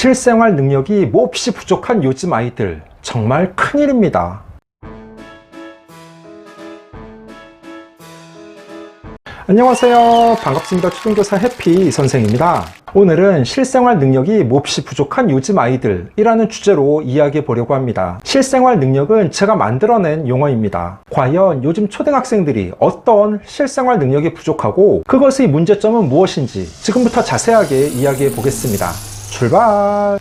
실생활 능력이 몹시 부족한 요즘 아이들, 정말 큰일입니다. 안녕하세요. 반갑습니다. 초등교사 해피 선생입니다. 오늘은 실생활 능력이 몹시 부족한 요즘 아이들이라는 주제로 이야기해 보려고 합니다. 실생활 능력은 제가 만들어낸 용어입니다. 과연 요즘 초등학생들이 어떤 실생활 능력이 부족하고 그것의 문제점은 무엇인지 지금부터 자세하게 이야기해 보겠습니다. 출발!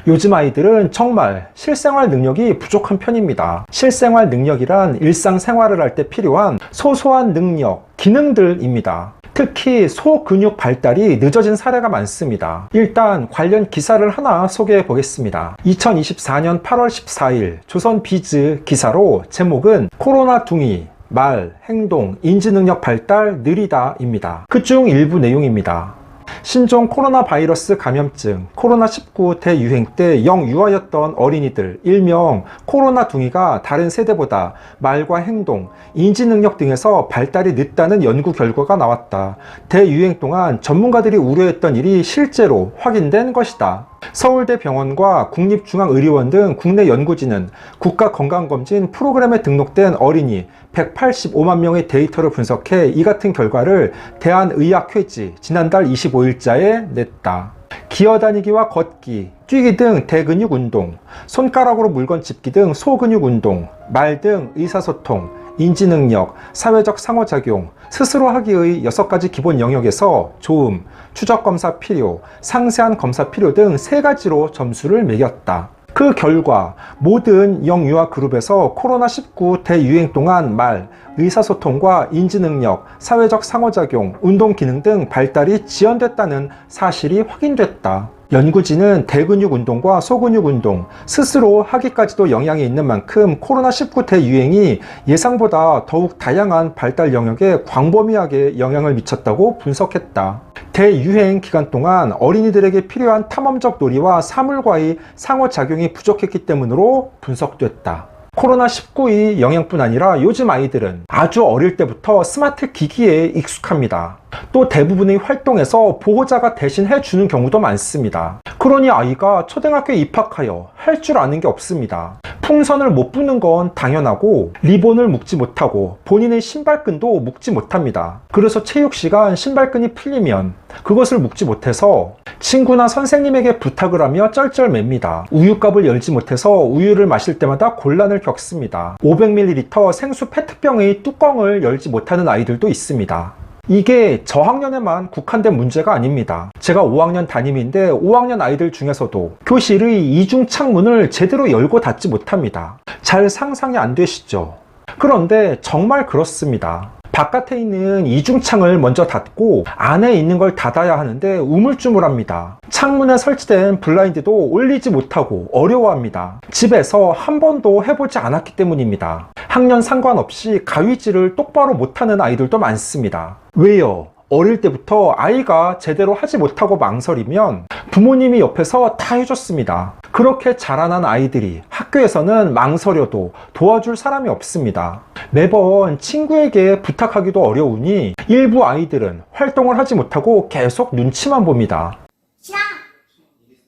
요즘 아이들은 정말 실생활 능력이 부족한 편입니다. 실생활 능력이란 일상생활을 할 때 필요한 소소한 능력, 기능들입니다. 특히 소근육 발달이 늦어진 사례가 많습니다. 일단 관련 기사를 하나 소개해 보겠습니다. 2024년 8월 14일 조선비즈 기사로 제목은 코로나 둥이, 말, 행동, 인지능력 발달 느리다입니다. 그중 일부 내용입니다. 신종 코로나 바이러스 감염증 코로나19 대유행 때 영유아였던 어린이들 일명 코로나 둥이가 다른 세대보다 말과 행동, 인지능력 등에서 발달이 늦다는 연구 결과가 나왔다. 대유행 동안 전문가들이 우려했던 일이 실제로 확인된 것이다. 서울대병원과 국립중앙의료원 등 국내 연구진은 국가건강검진 프로그램에 등록된 어린이 185만 명의 데이터를 분석해 이 같은 결과를 대한의학회지 지난달 25일자에 냈다. 기어다니기와 걷기, 뛰기 등 대근육 운동, 손가락으로 물건 짚기 등 소근육 운동, 말 등 의사소통, 인지능력, 사회적 상호작용, 스스로 하기의 6가지 기본 영역에서 조음, 추적검사 필요, 상세한 검사 필요 등 3가지로 점수를 매겼다. 그 결과 모든 영유아 그룹에서 코로나19 대유행 동안 말, 의사소통과 인지능력, 사회적 상호작용, 운동기능 등 발달이 지연됐다는 사실이 확인됐다. 연구진은 대근육 운동과 소근육 운동, 스스로 하기까지도 영향이 있는 만큼 코로나19 대유행이 예상보다 더욱 다양한 발달 영역에 광범위하게 영향을 미쳤다고 분석했다. 대유행 기간 동안 어린이들에게 필요한 탐험적 놀이와 사물과의 상호작용이 부족했기 때문으로 분석됐다. 코로나19의 영향뿐 아니라 요즘 아이들은 아주 어릴 때부터 스마트 기기에 익숙합니다. 또 대부분의 활동에서 보호자가 대신 해주는 경우도 많습니다. 그러니 아이가 초등학교에 입학하여 할 줄 아는 게 없습니다. 풍선을 못 부는 건 당연하고 리본을 묶지 못하고 본인의 신발끈도 묶지 못합니다. 그래서 체육 시간 신발끈이 풀리면 그것을 묶지 못해서 친구나 선생님에게 부탁을 하며 쩔쩔맵니다. 우유값을 열지 못해서 우유를 마실 때마다 곤란을 겪습니다. 500ml 생수 페트병의 뚜껑을 열지 못하는 아이들도 있습니다. 이게 저학년에만 국한된 문제가 아닙니다. 제가 5학년 담임인데 5학년 아이들 중에서도 교실의 이중 창문을 제대로 열고 닫지 못합니다. 잘 상상이 안 되시죠? 그런데 정말 그렇습니다. 바깥에 있는 이중창을 먼저 닫고 안에 있는 걸 닫아야 하는데 우물쭈물합니다. 창문에 설치된 블라인드도 올리지 못하고 어려워합니다. 집에서 한 번도 해보지 않았기 때문입니다. 학년 상관없이 가위질을 똑바로 못하는 아이들도 많습니다. 왜요? 어릴 때부터 아이가 제대로 하지 못하고 망설이면 부모님이 옆에서 다 해줬습니다. 그렇게 자라난 아이들이 학교에서는 망설여도 도와줄 사람이 없습니다. 매번 친구에게 부탁하기도 어려우니 일부 아이들은 활동을 하지 못하고 계속 눈치만 봅니다.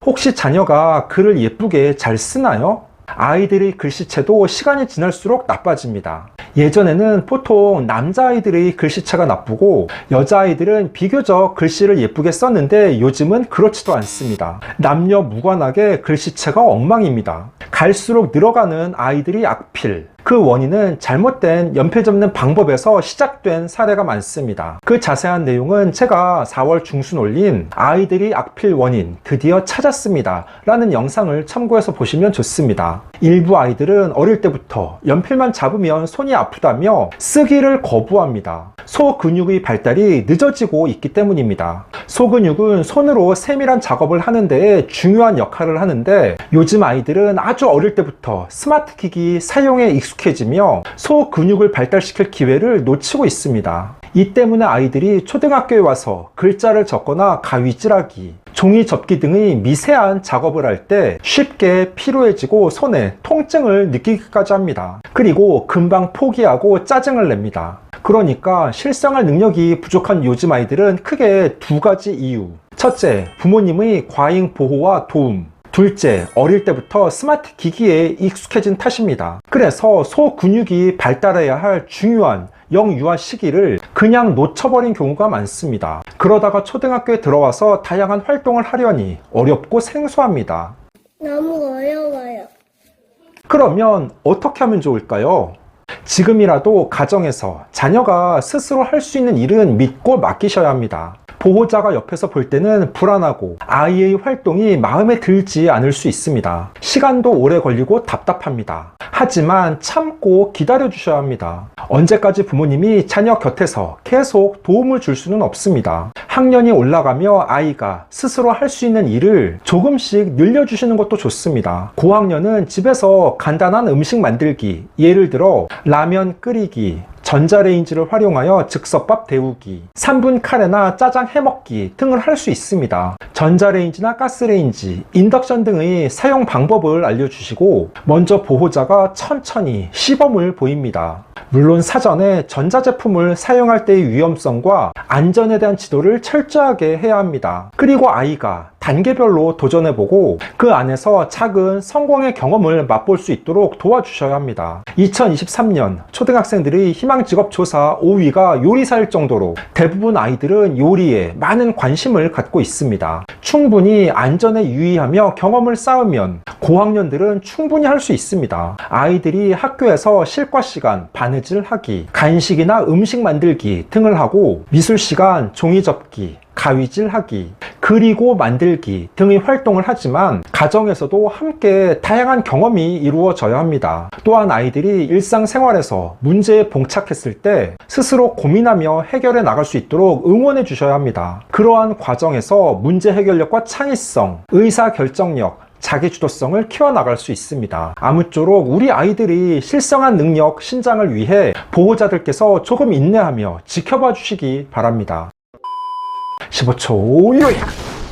혹시 자녀가 글을 예쁘게 잘 쓰나요? 아이들의 글씨체도 시간이 지날수록 나빠집니다. 예전에는 보통 남자아이들의 글씨체가 나쁘고 여자아이들은 비교적 글씨를 예쁘게 썼는데 요즘은 그렇지도 않습니다. 남녀 무관하게 글씨체가 엉망입니다. 갈수록 늘어가는 아이들이 악필. 그 원인은 잘못된 연필 접는 방법에서 시작된 사례가 많습니다. 그 자세한 내용은 제가 4월 중순 올린 아이들이 악필 원인 드디어 찾았습니다 라는 영상을 참고해서 보시면 좋습니다. 일부 아이들은 어릴 때부터 연필만 잡으면 손이 아프다며 쓰기를 거부합니다. 소근육의 발달이 늦어지고 있기 때문입니다. 소근육은 손으로 세밀한 작업을 하는 데 중요한 역할을 하는데 요즘 아이들은 아주 어릴 때부터 스마트 기기 사용에 익숙해지며 소근육을 발달시킬 기회를 놓치고 있습니다. 이 때문에 아이들이 초등학교에 와서 글자를 적거나 가위질하기, 종이 접기 등의 미세한 작업을 할 때 쉽게 피로해지고 손에 통증을 느끼기까지 합니다. 그리고 금방 포기하고 짜증을 냅니다. 그러니까 실생활 능력이 부족한 요즘 아이들은 크게 2가지 이유. 첫째, 부모님의 과잉 보호와 도움. 둘째, 어릴 때부터 스마트 기기에 익숙해진 탓입니다. 그래서 소근육이 발달해야 할 중요한 영유아 시기를 그냥 놓쳐버린 경우가 많습니다. 그러다가 초등학교에 들어와서 다양한 활동을 하려니 어렵고 생소합니다. 너무 어려워요. 그러면 어떻게 하면 좋을까요? 지금이라도 가정에서 자녀가 스스로 할 수 있는 일은 믿고 맡기셔야 합니다. 보호자가 옆에서 볼 때는 불안하고 아이의 활동이 마음에 들지 않을 수 있습니다. 시간도 오래 걸리고 답답합니다. 하지만 참고 기다려 주셔야 합니다. 언제까지 부모님이 자녀 곁에서 계속 도움을 줄 수는 없습니다. 학년이 올라가며 아이가 스스로 할 수 있는 일을 조금씩 늘려주시는 것도 좋습니다. 고학년은 집에서 간단한 음식 만들기, 예를 들어 라면 끓이기, 전자레인지를 활용하여 즉석밥 데우기, 3분 카레나 짜장 해먹기 등을 할 수 있습니다. 전자레인지나 가스레인지, 인덕션 등의 사용 방법을 알려주시고 먼저 보호자가 천천히 시범을 보입니다. 물론 사전에 전자제품을 사용할 때의 위험성과 안전에 대한 지도를 철저하게 해야 합니다. 그리고 아이가 단계별로 도전해보고 그 안에서 작은 성공의 경험을 맛볼 수 있도록 도와주셔야 합니다. 2023년 초등학생들의 희망직업조사 5위가 요리사일 정도로 대부분 아이들은 요리에 많은 관심을 갖고 있습니다. 충분히 안전에 유의하며 경험을 쌓으면 고학년들은 충분히 할 수 있습니다. 아이들이 학교에서 실과 시간 바느질 하기, 간식이나 음식 만들기 등을 하고 미술 시간 종이 접기, 가위질 하기, 그리고 만들기 등의 활동을 하지만 가정에서도 함께 다양한 경험이 이루어져야 합니다. 또한 아이들이 일상생활에서 문제에 봉착했을 때 스스로 고민하며 해결해 나갈 수 있도록 응원해 주셔야 합니다. 그러한 과정에서 문제 해결력과 창의성, 의사결정력, 자기주도성을 키워나갈 수 있습니다. 아무쪼록 우리 아이들이 실성한 능력 신장을 위해 보호자들께서 조금 인내하며 지켜봐 주시기 바랍니다. 15초 요약!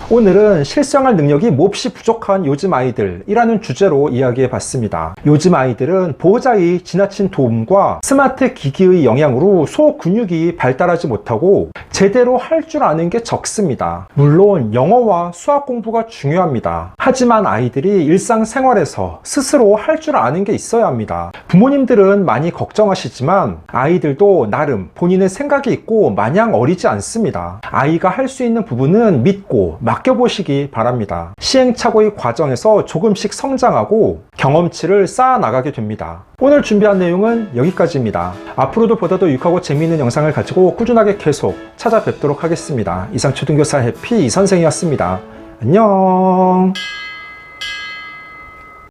오늘은 실생활 능력이 몹시 부족한 요즘 아이들이라는 주제로 이야기해 봤습니다. 요즘 아이들은 보호자의 지나친 도움과 스마트 기기의 영향으로 소근육이 발달하지 못하고 제대로 할 줄 아는 게 적습니다. 물론 영어와 수학 공부가 중요합니다. 하지만 아이들이 일상생활에서 스스로 할 줄 아는 게 있어야 합니다. 부모님들은 많이 걱정하시지만 아이들도 나름 본인의 생각이 있고 마냥 어리지 않습니다. 아이가 할 수 있는 부분은 믿고 맡겨보시기 바랍니다. 시행착오의 과정에서 조금씩 성장하고 경험치를 쌓아 나가게 됩니다. 오늘 준비한 내용은 여기까지입니다. 앞으로도 보다 더 유익하고 재미있는 영상을 가지고 꾸준하게 계속 찾아뵙도록 하겠습니다. 이상 초등교사 해피 이선생이었습니다. 안녕.